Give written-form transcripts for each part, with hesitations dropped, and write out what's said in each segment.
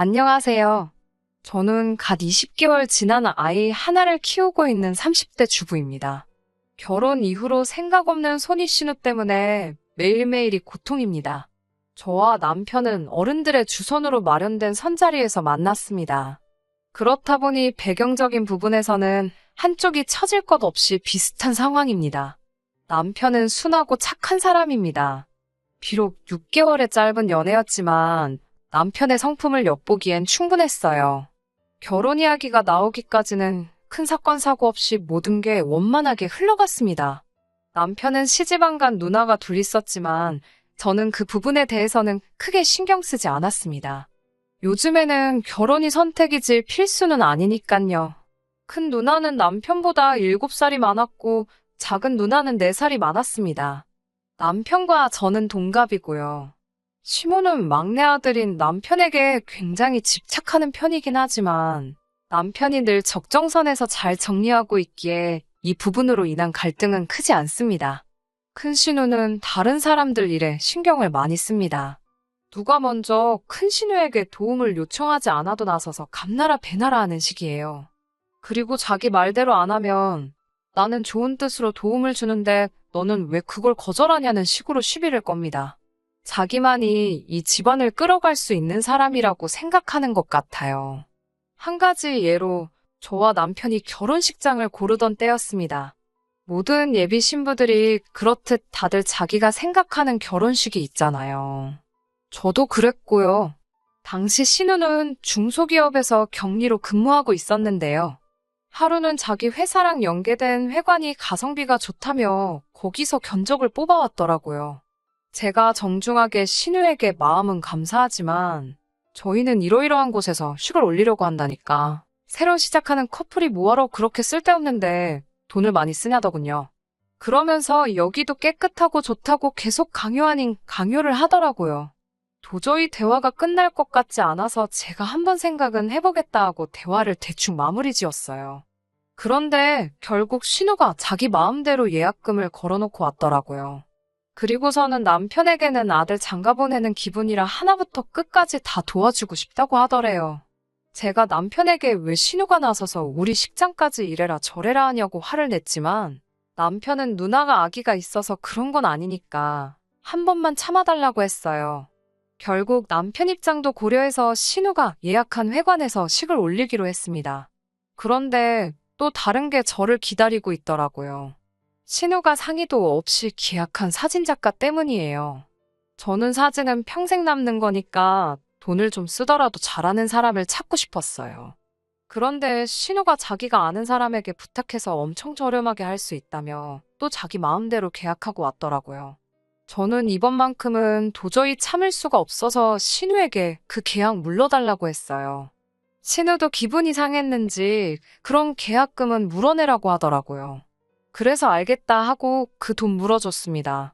안녕하세요. 저는 갓 20개월 지난 아이 하나를 키우고 있는 30대 주부입니다. 결혼 이후로 생각 없는 손위신우 때문에 매일매일이 고통입니다. 저와 남편은 어른들의 주선으로 마련된 선자리에서 만났습니다. 그렇다 보니 배경적인 부분에서는 한쪽이 처질 것 없이 비슷한 상황입니다. 남편은 순하고 착한 사람입니다. 비록 6개월의 짧은 연애였지만 남편의 성품을 엿보기엔 충분했어요. 결혼 이야기가 나오기까지는 큰 사건 사고 없이 모든 게 원만하게 흘러갔습니다. 남편은 시집안 간 누나가 둘 있었지만 저는 그 부분에 대해서는 크게 신경 쓰지 않았습니다. 요즘에는 결혼이 선택이지 필수는 아니니깐요. 큰 누나는 남편보다 7살이 많았고 작은 누나는 4살이 많았습니다. 남편과 저는 동갑이고요. 시모는 막내 아들인 남편에게 굉장히 집착하는 편이긴 하지만 남편이 늘 적정선에서 잘 정리하고 있기에 이 부분으로 인한 갈등은 크지 않습니다. 큰 시누는 다른 사람들 일에 신경을 많이 씁니다. 누가 먼저 큰 시누에게 도움을 요청하지 않아도 나서서 감나라 배나라 하는 식이에요. 그리고 자기 말대로 안 하면 나는 좋은 뜻으로 도움을 주는데 너는 왜 그걸 거절하냐는 식으로 시비를 겁니다. 자기만이 이 집안을 끌어갈 수 있는 사람이라고 생각하는 것 같아요. 한 가지 예로 저와 남편이 결혼식장을 고르던 때였습니다. 모든 예비 신부들이 그렇듯 다들 자기가 생각하는 결혼식이 있잖아요. 저도 그랬고요. 당시 신우는 중소기업에서 격리로 근무하고 있었는데요. 하루는 자기 회사랑 연계된 회관이 가성비가 좋다며 거기서 견적을 뽑아왔더라고요. 제가 정중하게 신우에게 마음은 감사하지만 저희는 이러이러한 곳에서 식을 올리려고 한다니까. 새로 시작하는 커플이 뭐하러 그렇게 쓸데없는데 돈을 많이 쓰냐더군요. 그러면서 여기도 깨끗하고 좋다고 계속 강요 아닌 강요를 하더라고요. 도저히 대화가 끝날 것 같지 않아서 제가 한번 생각은 해보겠다 하고 대화를 대충 마무리 지었어요. 그런데 결국 신우가 자기 마음대로 예약금을 걸어놓고 왔더라고요. 그리고서는 남편에게는 아들 장가 보내는 기분이라 하나부터 끝까지 다 도와주고 싶다고 하더래요. 제가 남편에게 왜 신우가 나서서 우리 식장까지 이래라 저래라 하냐고 화를 냈지만 남편은 누나가 아기가 있어서 그런 건 아니니까 한 번만 참아달라고 했어요. 결국 남편 입장도 고려해서 신우가 예약한 회관에서 식을 올리기로 했습니다. 그런데 또 다른 게 저를 기다리고 있더라고요. 신우가 상의도 없이 계약한 사진작가 때문이에요. 저는 사진은 평생 남는 거니까 돈을 좀 쓰더라도 잘하는 사람을 찾고 싶었어요. 그런데 신우가 자기가 아는 사람에게 부탁해서 엄청 저렴하게 할 수 있다며 또 자기 마음대로 계약하고 왔더라고요. 저는 이번만큼은 도저히 참을 수가 없어서 신우에게 그 계약 물러달라고 했어요. 신우도 기분이 상했는지 그럼 계약금은 물어내라고 하더라고요. 그래서 알겠다 하고 그 돈 물어줬습니다.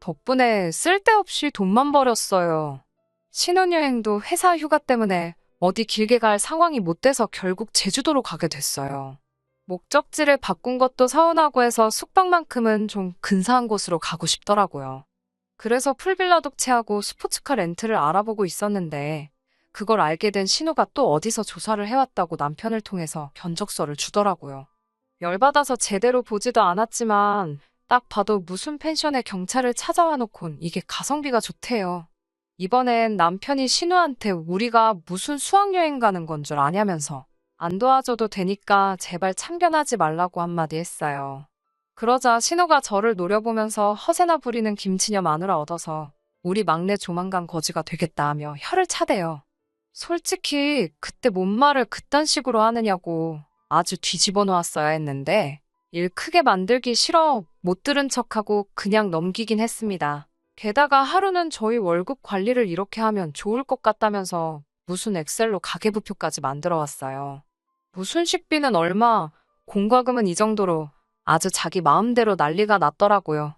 덕분에 쓸데없이 돈만 버렸어요. 신혼여행도 회사 휴가 때문에 어디 길게 갈 상황이 못 돼서 결국 제주도로 가게 됐어요. 목적지를 바꾼 것도 서운하고 해서 숙박만큼은 좀 근사한 곳으로 가고 싶더라고요. 그래서 풀빌라 독채하고 스포츠카 렌트를 알아보고 있었는데 그걸 알게 된 신우가 또 어디서 조사를 해왔다고 남편을 통해서 견적서를 주더라고요. 열받아서 제대로 보지도 않았지만 딱 봐도 무슨 펜션에 경찰을 찾아와 놓곤 이게 가성비가 좋대요. 이번엔 남편이 신우한테 우리가 무슨 수학여행 가는 건 줄 아냐면서 안 도와줘도 되니까 제발 참견하지 말라고 한마디 했어요. 그러자 신우가 저를 노려보면서 허세나 부리는 김치녀 마누라 얻어서 우리 막내 조만간 거지가 되겠다 하며 혀를 차대요. 솔직히 그때 뭔 말을 그딴 식으로 하느냐고 아주 뒤집어 놓았어야 했는데 일 크게 만들기 싫어 못 들은 척하고 그냥 넘기긴 했습니다. 게다가 하루는 저희 월급 관리를 이렇게 하면 좋을 것 같다면서 무슨 엑셀로 가계부표까지 만들어 왔어요. 무슨 식비는 얼마, 공과금은 이 정도로 아주 자기 마음대로 난리가 났더라고요.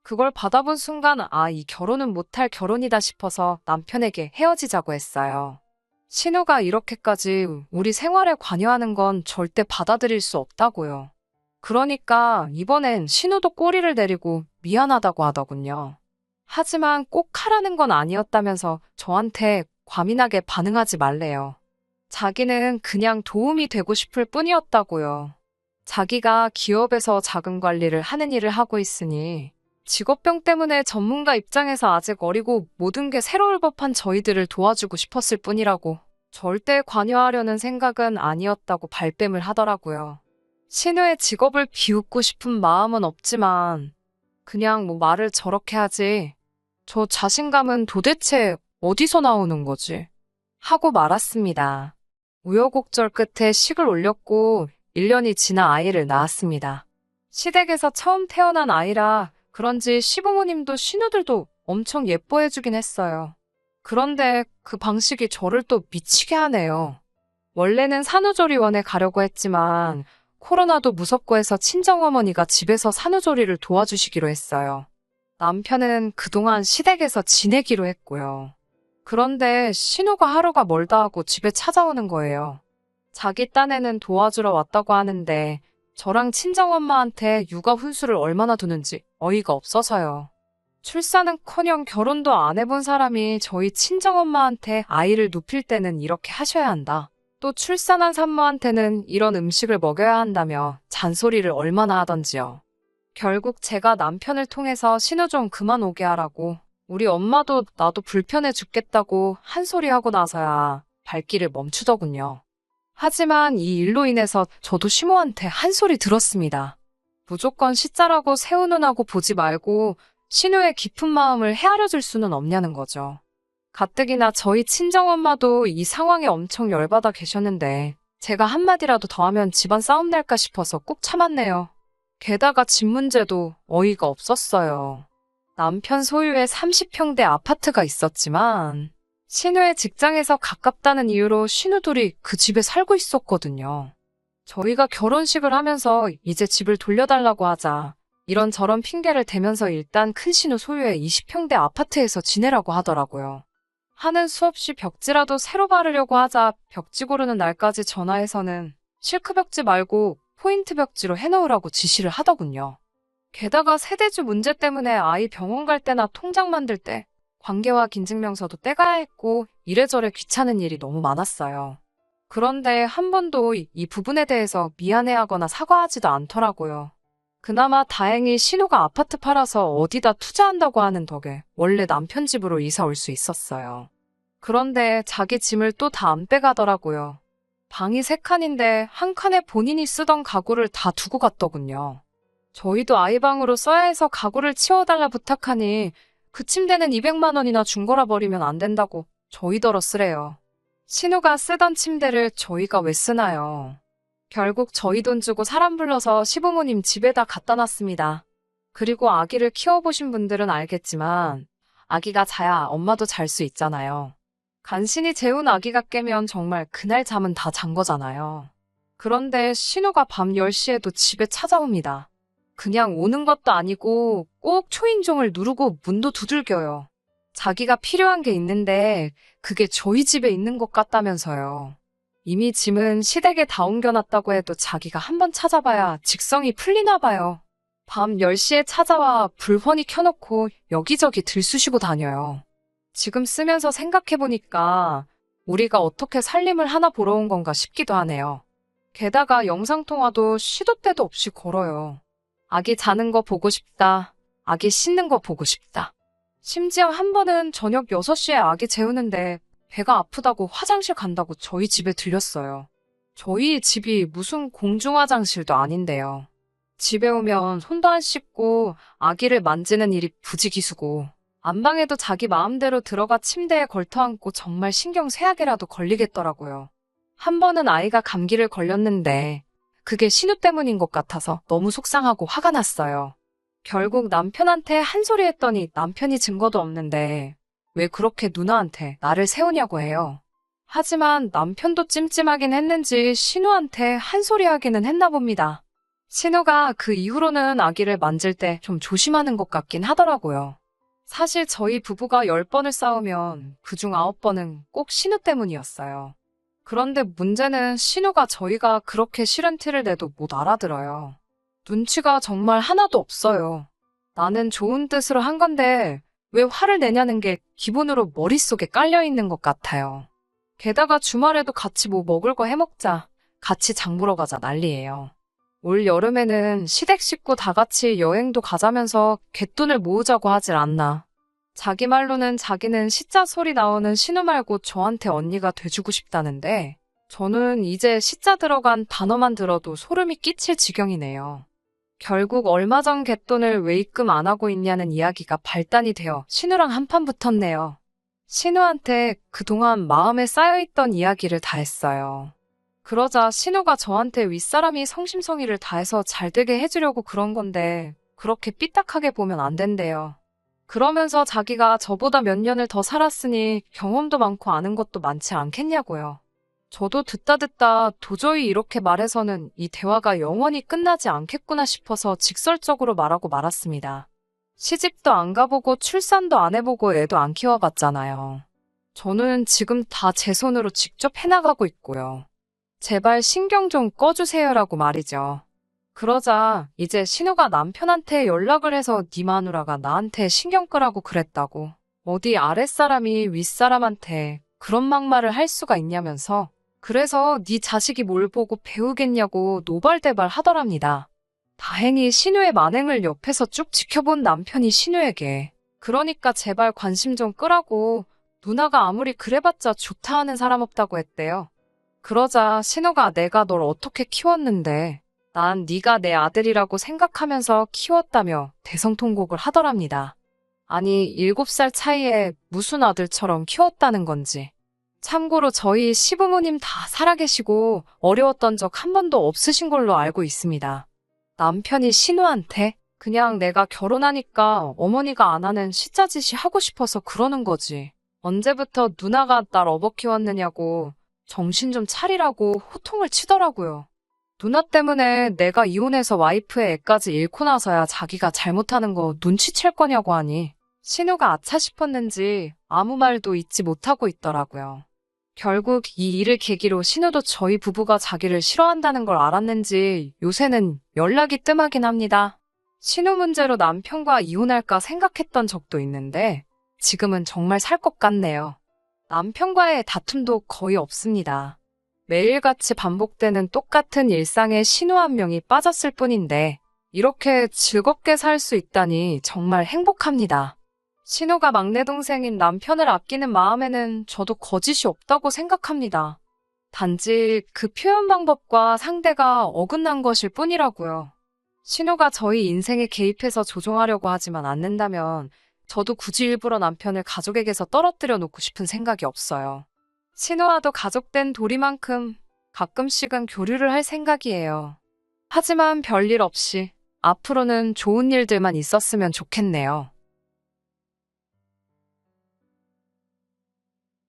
그걸 받아본 순간 이 결혼은 못할 결혼이다 싶어서 남편에게 헤어지자고 했어요. 신우가 이렇게까지 우리 생활에 관여하는 건 절대 받아들일 수 없다고요. 그러니까 이번엔 신우도 꼬리를 내리고 미안하다고 하더군요. 하지만 꼭 하라는 건 아니었다면서 저한테 과민하게 반응하지 말래요. 자기는 그냥 도움이 되고 싶을 뿐이었다고요. 자기가 기업에서 자금 관리를 하는 일을 하고 있으니 직업병 때문에 전문가 입장에서 아직 어리고 모든 게 새로울 법한 저희들을 도와주고 싶었을 뿐이라고 절대 관여하려는 생각은 아니었다고 발뺌을 하더라고요. 신우의 직업을 비웃고 싶은 마음은 없지만 그냥 말을 저렇게 하지. 저 자신감은 도대체 어디서 나오는 거지? 하고 말았습니다. 우여곡절 끝에 식을 올렸고 1년이 지나 아이를 낳았습니다. 시댁에서 처음 태어난 아이라 그런지 시부모님도 신우들도 엄청 예뻐해주긴 했어요. 그런데 그 방식이 저를 또 미치게 하네요. 원래는 산후조리원에 가려고 했지만 코로나도 무섭고 해서 친정어머니가 집에서 산후조리를 도와주시기로 했어요. 남편은 그동안 시댁에서 지내기로 했고요. 그런데 신우가 하루가 멀다 하고 집에 찾아오는 거예요. 자기 딴에는 도와주러 왔다고 하는데 저랑 친정엄마한테 육아 훈수를 얼마나 두는지 어이가 없어서요. 출산은커녕 결혼도 안 해본 사람이 저희 친정엄마한테 아이를 눕힐 때는 이렇게 하셔야 한다. 또 출산한 산모한테는 이런 음식을 먹여야 한다며 잔소리를 얼마나 하던지요. 결국 제가 남편을 통해서 신우 좀 그만 오게 하라고 우리 엄마도 나도 불편해 죽겠다고 한 소리 하고 나서야 발길을 멈추더군요. 하지만 이 일로 인해서 저도 시모한테 한 소리 들었습니다. 무조건 시자라고 새우 눈하고 보지 말고 신우의 깊은 마음을 헤아려 줄 수는 없냐는 거죠. 가뜩이나 저희 친정엄마도 이 상황에 엄청 열받아 계셨는데 제가 한마디라도 더 하면 집안 싸움 날까 싶어서 꾹 참았네요. 게다가 집 문제도 어이가 없었어요. 남편 소유의 30평대 아파트가 있었지만 신우의 직장에서 가깝다는 이유로 신우들이 그 집에 살고 있었거든요. 저희가 결혼식을 하면서 이제 집을 돌려달라고 하자 이런저런 핑계를 대면서 일단 큰 신우 소유의 20평대 아파트에서 지내라고 하더라고요. 하는 수 없이 벽지라도 새로 바르려고 하자 벽지 고르는 날까지 전화해서는 실크 벽지 말고 포인트 벽지로 해놓으라고 지시를 하더군요. 게다가 세대주 문제 때문에 아이 병원 갈 때나 통장 만들 때 관계와 긴증명서도 떼가야 했고 이래저래 귀찮은 일이 너무 많았어요. 그런데 한 번도 이 부분에 대해서 미안해하거나 사과하지도 않더라고요. 그나마 다행히 신우가 아파트 팔아서 어디다 투자한다고 하는 덕에 원래 남편 집으로 이사 올 수 있었어요. 그런데 자기 짐을 또 다 안 빼가더라고요. 방이 3칸인데 한 칸에 본인이 쓰던 가구를 다 두고 갔더군요. 저희도 아이방으로 써야 해서 가구를 치워달라 부탁하니 그 침대는 200만 원이나 준 거라 버리면 안 된다고 저희더러 쓰래요. 신우가 쓰던 침대를 저희가 왜 쓰나요? 결국 저희 돈 주고 사람 불러서 시부모님 집에다 갖다 놨습니다. 그리고 아기를 키워보신 분들은 알겠지만 아기가 자야 엄마도 잘 수 있잖아요. 간신히 재운 아기가 깨면 정말 그날 잠은 다 잔 거잖아요. 그런데 신우가 밤 10시에도 집에 찾아옵니다. 그냥 오는 것도 아니고 꼭 초인종을 누르고 문도 두들겨요. 자기가 필요한 게 있는데 그게 저희 집에 있는 것 같다면서요. 이미 짐은 시댁에 다 옮겨놨다고 해도 자기가 한번 찾아봐야 직성이 풀리나 봐요. 밤 10시에 찾아와 불 훤히 켜놓고 여기저기 들쑤시고 다녀요. 지금 쓰면서 생각해보니까 우리가 어떻게 살림을 하나 보러 온 건가 싶기도 하네요. 게다가 영상통화도 시도 때도 없이 걸어요. 아기 자는 거 보고 싶다. 아기 씻는 거 보고 싶다. 심지어 한 번은 저녁 6시에 아기 재우는데 배가 아프다고 화장실 간다고 저희 집에 들렸어요. 저희 집이 무슨 공중화장실도 아닌데요. 집에 오면 손도 안 씻고 아기를 만지는 일이 부지기수고 안방에도 자기 마음대로 들어가 침대에 걸터앉고 정말 신경 쇠약이라도 걸리겠더라고요. 한 번은 아이가 감기를 걸렸는데 그게 신우 때문인 것 같아서 너무 속상하고 화가 났어요. 결국 남편한테 한 소리 했더니 남편이 증거도 없는데 왜 그렇게 누나한테 나를 세우냐고 해요. 하지만 남편도 찜찜하긴 했는지 신우한테 한 소리 하기는 했나 봅니다. 신우가 그 이후로는 아기를 만질 때 좀 조심하는 것 같긴 하더라고요. 사실 저희 부부가 10번을 싸우면 그중 9번은 꼭 신우 때문이었어요. 그런데 문제는 신우가 저희가 그렇게 싫은 티를 내도 못 알아들어요. 눈치가 정말 하나도 없어요. 나는 좋은 뜻으로 한 건데 왜 화를 내냐는 게 기본으로 머릿속에 깔려있는 것 같아요. 게다가 주말에도 같이 뭐 먹을 거 해먹자, 같이 장 보러 가자 난리예요. 올 여름에는 시댁 식구 다 같이 여행도 가자면서 갯돈을 모으자고 하질 않나. 자기 말로는 자기는 시자 소리 나오는 신우 말고 저한테 언니가 돼주고 싶다는데 저는 이제 시자 들어간 단어만 들어도 소름이 끼칠 지경이네요. 결국 얼마 전 갯돈을 왜 입금 안 하고 있냐는 이야기가 발단이 되어 신우랑 한판 붙었네요. 신우한테 그동안 마음에 쌓여있던 이야기를 다 했어요. 그러자 신우가 저한테 윗사람이 성심성의를 다해서 잘 되게 해주려고 그런 건데 그렇게 삐딱하게 보면 안 된대요. 그러면서 자기가 저보다 몇 년을 더 살았으니 경험도 많고 아는 것도 많지 않겠냐고요. 저도 듣다 도저히 이렇게 말해서는 이 대화가 영원히 끝나지 않겠구나 싶어서 직설적으로 말하고 말았습니다. 시집도 안 가보고 출산도 안 해보고 애도 안 키워봤잖아요. 저는 지금 다 제 손으로 직접 해나가고 있고요. 제발 신경 좀 꺼주세요라고 말이죠. 그러자 이제 신우가 남편한테 연락을 해서 네 마누라가 나한테 신경 끄라고 그랬다고. 어디 아랫사람이 윗사람한테 그런 막말을 할 수가 있냐면서 그래서 네 자식이 뭘 보고 배우겠냐고 노발대발 하더랍니다. 다행히 신우의 만행을 옆에서 쭉 지켜본 남편이 신우에게 그러니까 제발 관심 좀 끄라고 누나가 아무리 그래봤자 좋다 하는 사람 없다고 했대요. 그러자 신우가 내가 널 어떻게 키웠는데 난 네가 내 아들이라고 생각하면서 키웠다며 대성통곡을 하더랍니다. 아니 7살 차이에 무슨 아들처럼 키웠다는 건지. 참고로 저희 시부모님 다 살아계시고 어려웠던 적 한 번도 없으신 걸로 알고 있습니다. 남편이 신우한테 그냥 내가 결혼하니까 어머니가 안 하는 시자짓이 하고 싶어서 그러는 거지. 언제부터 누나가 날 업어 키웠느냐고 정신 좀 차리라고 호통을 치더라고요. 누나 때문에 내가 이혼해서 와이프의 애까지 잃고 나서야 자기가 잘못하는 거 눈치챌 거냐고 하니 신우가 아차 싶었는지 아무 말도 잊지 못하고 있더라고요. 결국 이 일을 계기로 신우도 저희 부부가 자기를 싫어한다는 걸 알았는지 요새는 연락이 뜸하긴 합니다. 신우 문제로 남편과 이혼할까 생각했던 적도 있는데 지금은 정말 살 것 같네요. 남편과의 다툼도 거의 없습니다. 매일같이 반복되는 똑같은 일상에 신우 한 명이 빠졌을 뿐인데 이렇게 즐겁게 살 수 있다니 정말 행복합니다. 신우가 막내 동생인 남편을 아끼는 마음에는 저도 거짓이 없다고 생각합니다. 단지 그 표현 방법과 상대가 어긋난 것일 뿐이라고요. 신우가 저희 인생에 개입해서 조종하려고 하지만 않는다면 저도 굳이 일부러 남편을 가족에게서 떨어뜨려 놓고 싶은 생각이 없어요. 신우와도 가족된 도리만큼 가끔씩은 교류를 할 생각이에요. 하지만 별일 없이 앞으로는 좋은 일들만 있었으면 좋겠네요.